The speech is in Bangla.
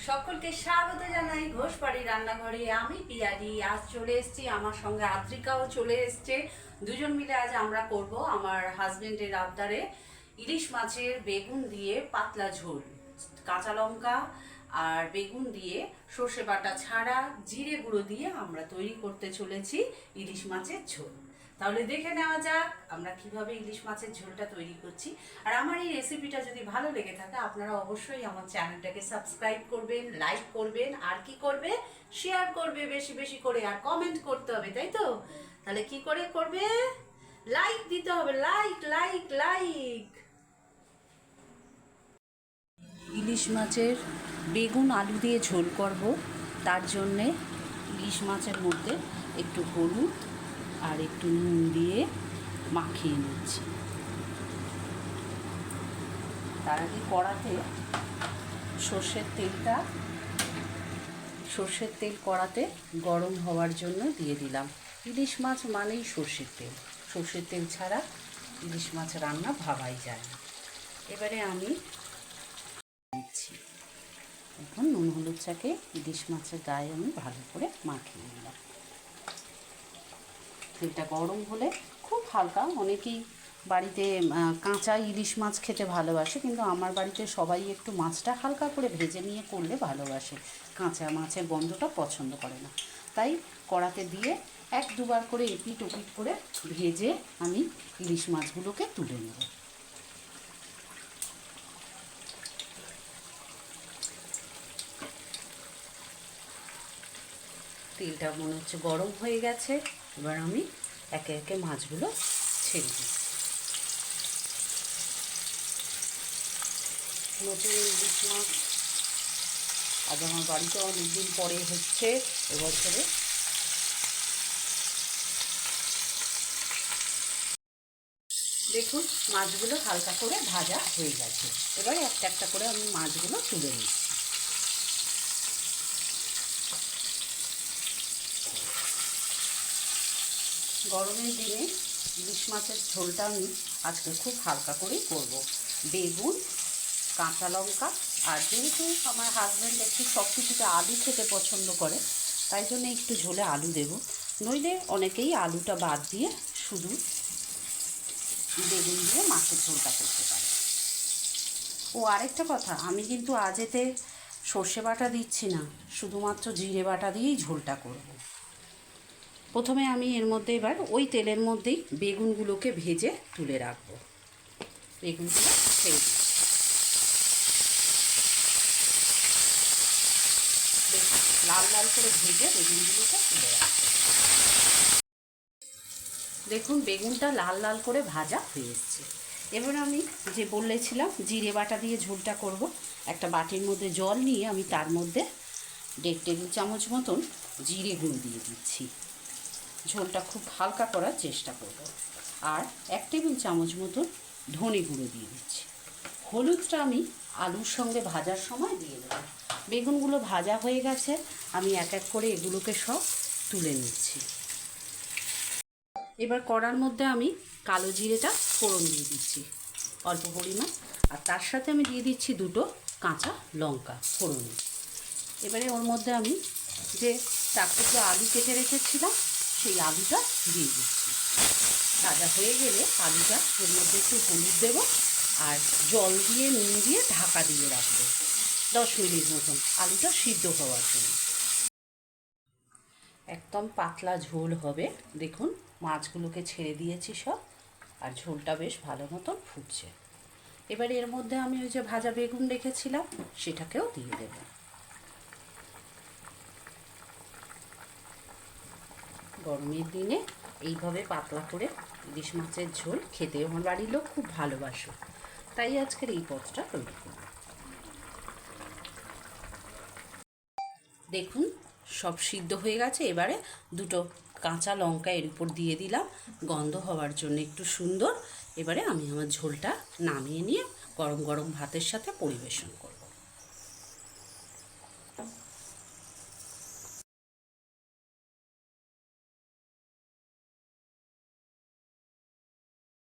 সকলকে স্বাগত জানাই ঘোষবাড়ি রান্নাঘরে। আমি পিয়ালি। আজ চলে এসেছি, আমার সঙ্গে আদ্রিকাও চলে এসছে। দুজন মিলে আজ আমরা করব আমার হাজবেন্ডের আবদারে ইলিশ মাছের বেগুন দিয়ে পাতলা ঝোল। কাঁচা লঙ্কা আর বেগুন দিয়ে সর্ষে বাটা ছাড়া জিরে গুঁড়ো দিয়ে আমরা তৈরি করতে চলেছি ইলিশ মাছের ঝোল। তাহলে দেখে নেওয়া যাক আমরা কিভাবে ইলিশ মাছের ঝোলটা তৈরি করছি। আর আমার এই রেসিপিটা যদি ভালো লেগে থাকে আপনারা অবশ্যই আমার চ্যানেলটাকে সাবস্ক্রাইব করবেন, লাইক করবেন, আর কি করবে, শেয়ার করবে বেশি বেশি করে, আর কমেন্ট করতে হবে, তাই তো? তাহলে কি করে করবে? লাইক দিতে হবে, লাইক লাইক লাইক। ইলিশ মাছের বেগুন আলু দিয়ে ঝোল করব, তার জন্যে ইলিশ মাছের মধ্যে একটু হলুদ আর একটু নুন দিয়ে মাখিয়ে নিচ্ছি। তার আগে কড়াতে সর্ষের তেল কড়াতে গরম হওয়ার জন্য দিয়ে দিলাম। ইলিশ মাছ মানেই সর্ষের তেল ছাড়া ইলিশ মাছ রান্না ভাবাই যায় না। এবারে আমি দিচ্ছি, এখন নুন হলুদ চাকে ইলিশ মাছের গায়ে আমি ভালো করে মাখিয়ে নিলাম। তেলটা গরম হলে খুব হালকা, অনেকেই বাড়িতে কাঁচা ইলিশ মাছ খেতে ভালোবাসে, কিন্তু আমার বাড়িতে সবাই একটু মাছটা হালকা করে ভেজে নিয়ে করলে ভালোবাসে, কাঁচা মাছের গন্ধটা পছন্দ করে না। তাই কড়াতে দিয়ে এক দুবার করে এপিট ওপিট করে ভেজে আমি ইলিশ মাছগুলোকে তুলে নেব। তেলটা মনে হচ্ছে গরম হয়ে গেছে, এবার আমি একে একে মাছগুলো ছেড়ে দিচ্ছি। নতুন ইলিশ মাছ আজ আমার বাড়িতে অনেকদিন পরে হচ্ছে এবছরে। দেখুন মাছগুলো হালকা করে ভাজা হয়ে গেছে, এবার একটা একটা করে আমি মাছগুলো তুলে নিচ্ছি। গরমের দিনে ইলিশ মাছের ঝোলটা আমি আজকে খুব হালকা করেই করব। বেগুন, কাঁচা লঙ্কা, আর যেহেতু আমার হাজব্যান্ড একটু সব কিছুতে আলু খেতে পছন্দ করে, তাই জন্য একটু ঝোলে আলু দেব। নইলে অনেকেই আলুটা বাদ দিয়ে শুধু বেগুন দিয়ে মাছের ঝোলটা করতে পারে। ও আরেকটা কথা, আমি কিন্তু আজ এতে সর্ষে বাটা দিচ্ছি না, শুধুমাত্র জিরে বাটা দিয়েই ঝোলটা করব। প্রথমে আমি এর মধ্যে এবার ওই তেলের মধ্যেই বেগুনগুলোকে ভেজে তুলে রাখবো। বেগুনগুলো ছেড়ে দিই, লাল লাল করে ভেজে বেগুনগুলোকে তুলে রাখবো। দেখুন বেগুনটা লাল লাল করে ভাজা হয়ে এসছে। এবার আমি যে বলেছিলাম জিরে বাটা দিয়ে ঝোলটা করব, একটা বাটির মধ্যে জল নিয়ে আমি তার মধ্যে 1.5 টেবিল চামচ মতন জিরে গুঁড়ো দিয়ে দিচ্ছি। ঝোলটা খুব হালকা করার চেষ্টা করব। আর 1 টেবিল চামচ মতন ধনে গুঁড়ো দিয়ে দিচ্ছি। হলুদটা আমি আলুর সঙ্গে ভাজার সময় দিয়ে দেবো। বেগুনগুলো ভাজা হয়ে গেছে, আমি এক এক করে এগুলোকে সব তুলে নিচ্ছি। এবার কড়ার মধ্যে আমি কালো জিরেটা ফোড়ন দিয়ে দিচ্ছি অল্প পরিমাণ, আর তার সাথে আমি দিয়ে দিচ্ছি 2টো কাঁচা লঙ্কা ফোড়নে। এবারে ওর মধ্যে আমি যে 4 টুকরো আলু কেটে রেখেছিলাম সেই আলুটা দিয়ে দিচ্ছি। ভাজা হয়ে গেলে আলুটা এর মধ্যে একটু হলুদ দেবো আর জল দিয়ে নুন দিয়ে ঢাকা দিয়ে রাখবো 10 মিনিট মতন, আলুটা সিদ্ধ হওয়ার জন্য। একদম পাতলা ঝোল হবে। দেখুন মাছগুলোকে ছেড়ে দিয়েছি সব, আর ঝোলটা বেশ ভালো মতন ফুটছে। এবার এর মধ্যে আমি ওই যে ভাজা বেগুন রেখেছিলাম সেটাকেও দিয়ে দেব। গরমের দিনে এইভাবে পাতলা করে ইলিশ মাছের ঝোল খেতে আমার বাড়ির লোক খুব ভালোবাসে, তাই আজকের এই পদটা তৈরি করব। দেখুন সব সিদ্ধ হয়ে গেছে, এবারে 2টো কাঁচা লঙ্কা এর উপর দিয়ে দিলাম গন্ধ হওয়ার জন্য একটু সুন্দর। এবারে আমি আমার ঝোলটা নামিয়ে নিয়ে গরম গরম ভাতের সাথে পরিবেশন করব।